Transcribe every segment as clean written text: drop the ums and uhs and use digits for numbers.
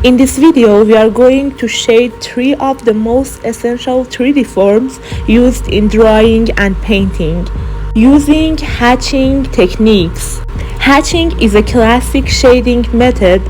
In this video, we are going to shade 3 of the most essential 3D forms used in drawing and painting using hatching techniques. Hatching is a classic shading method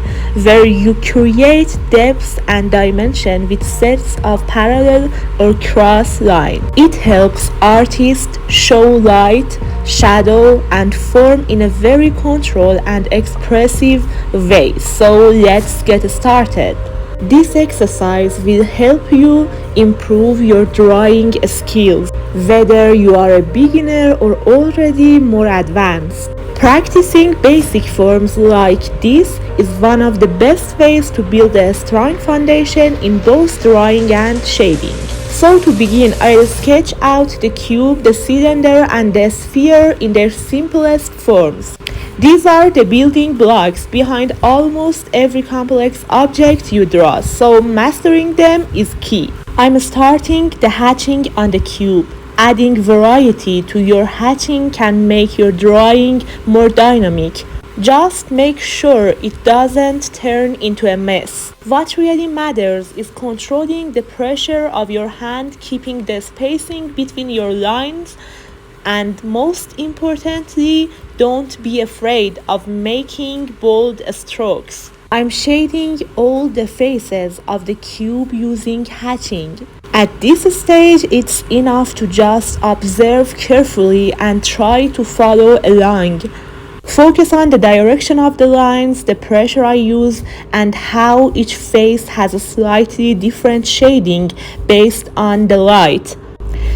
where you create depth and dimension with sets of parallel or cross lines. It helps artists show light, shadow, and form in a very controlled and expressive way. So let's get started. This exercise will help you improve your drawing skills, whether you are a beginner or already more advanced. Practicing basic forms like this is one of the best ways to build a strong foundation in both drawing and shading. So to begin, I'll sketch out the cube, the cylinder, and the sphere in their simplest forms. These are the building blocks behind almost every complex object you draw, so mastering them is key. I'm starting the hatching on the cube. Adding variety to your hatching can make your drawing more dynamic. Just make sure it doesn't turn into a mess. What really matters is controlling the pressure of your hand, keeping the spacing between your lines, and most importantly, don't be afraid of making bold strokes. I'm shading all the faces of the cube using hatching. At this stage, it's enough to just observe carefully and try to follow along. Focus on the direction of the lines, the pressure I use, and how each face has a slightly different shading based on the light.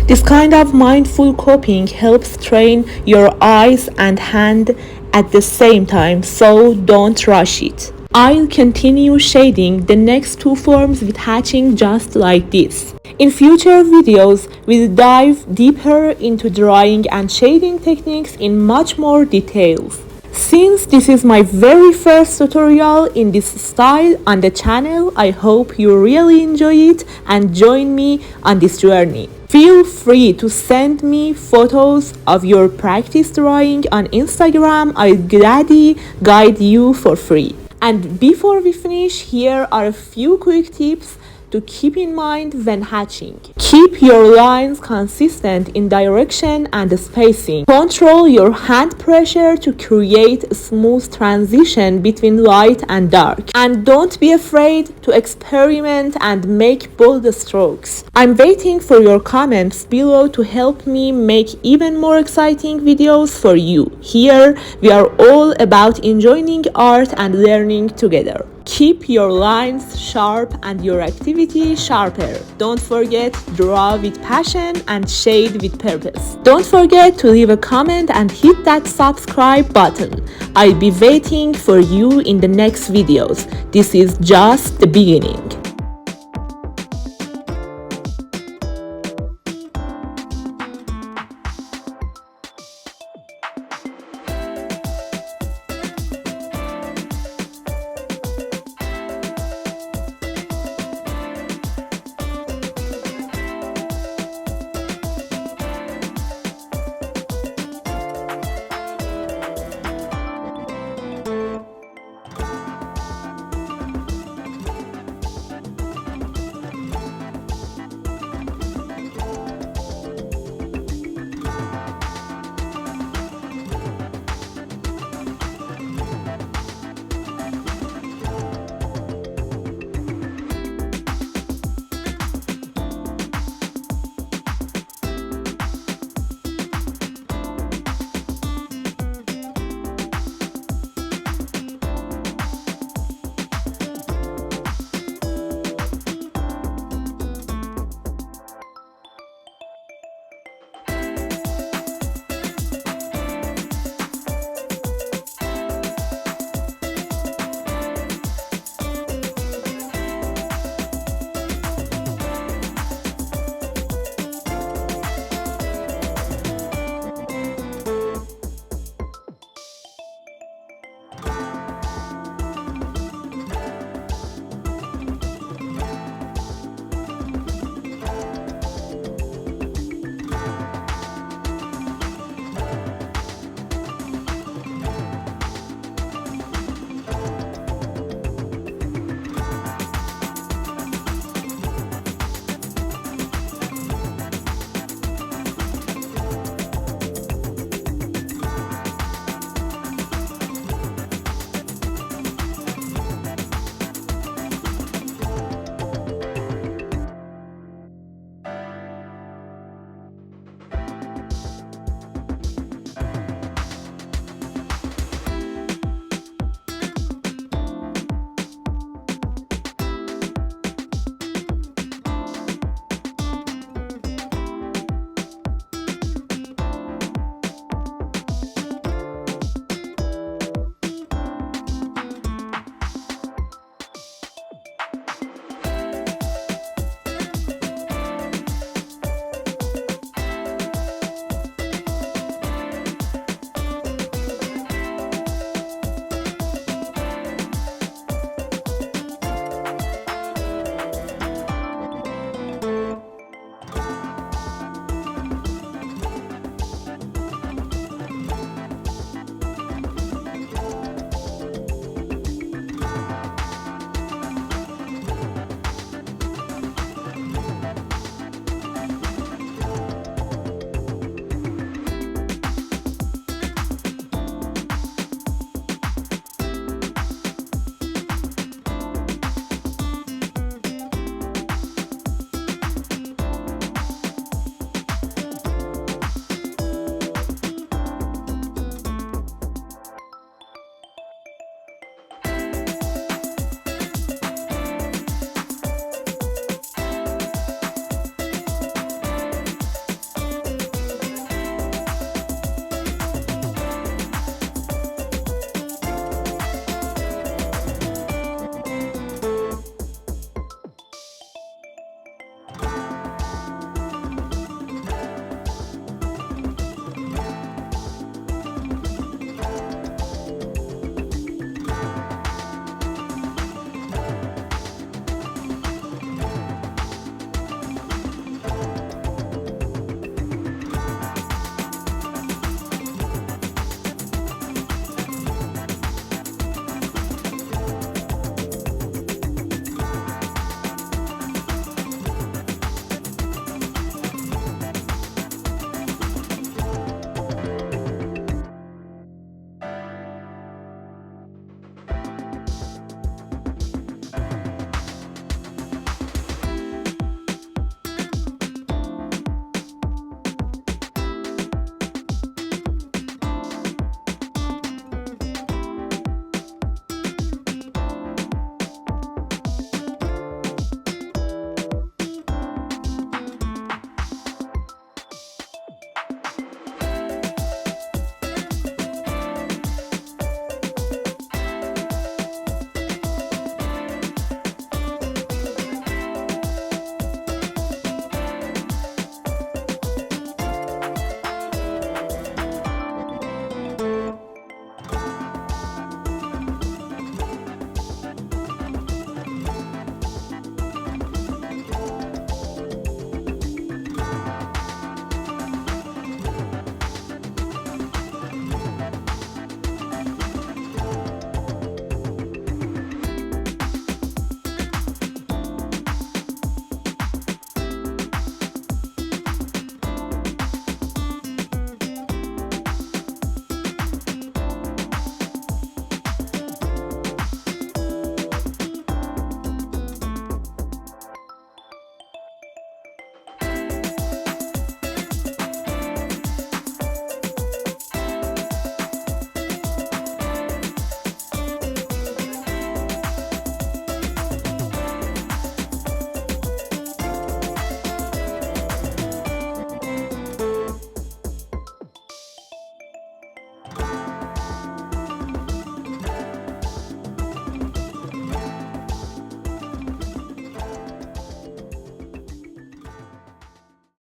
This kind of mindful copying helps train your eyes and hand at the same time, so don't rush it. I'll continue shading the next 2 forms with hatching just like this. In future videos, we'll dive deeper into drawing and shading techniques in much more details. Since this is my very first tutorial in this style on the channel, I hope you really enjoy it and join me on this journey. Feel free to send me photos of your practice drawing on Instagram. I'll gladly guide you for free. And before we finish, here are a few quick tips to keep in mind when hatching. Keep your lines consistent in direction and spacing. Control your hand pressure to create a smooth transition between light and dark. And don't be afraid to experiment and make bold strokes. I'm waiting for your comments below to help me make even more exciting videos for you. Here, we are all about enjoying art and learning together. Keep your lines sharp and your activity sharper. Don't forget, draw with passion and shade with purpose. Don't forget to leave a comment and hit that subscribe button. I'll be waiting for you in the next videos. This is just the beginning.